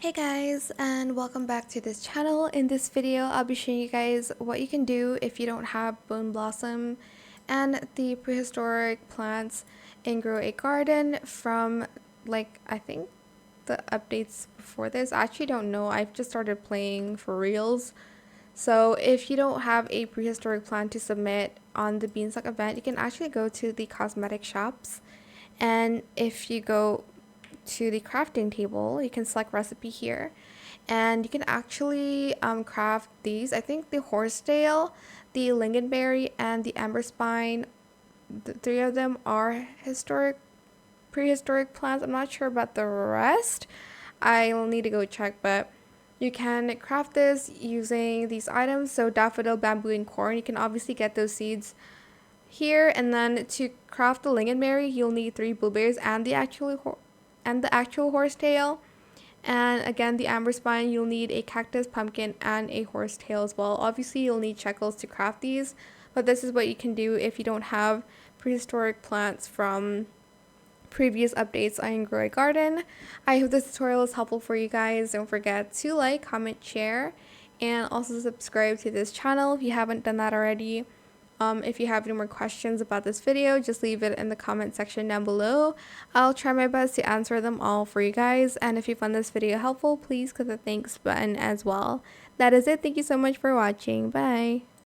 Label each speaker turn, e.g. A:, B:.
A: Hey guys, and welcome back to this channel. In this video, I'll be showing you guys what you can do if you don't have bone blossom and the prehistoric plants in Grow a Garden from I think the updates before this. I actually don't know. I've just started playing for reals. So if you don't have a prehistoric plant to submit on the Beanstalk event, you can actually go to the cosmetic shops, and if you go to the crafting table, you can select recipe here, and you can actually craft these. I think the horsetail, the lingonberry, and the amber spine, the three of them are prehistoric plants. I'm not sure about the rest. I'll need to go check, but you can craft this using these items. So daffodil, bamboo, and corn. You can obviously get those seeds here, and then to craft the lingonberry, you'll need 3 blueberries and the actual horsetail. And again, the amber spine, you'll need a cactus, pumpkin, and a horsetail as well. Obviously, you'll need shekels to craft these, but this is what you can do if you don't have prehistoric plants from previous updates on Grow a Garden. I hope this tutorial is helpful for you guys. Don't forget to like, comment, share, and also subscribe to this channel if you haven't done that already. If you have any more questions about this video, just leave it in the comment section down below. I'll try my best to answer them all for you guys. And if you found this video helpful, please click the thanks button as well. That is it. Thank you so much for watching. Bye.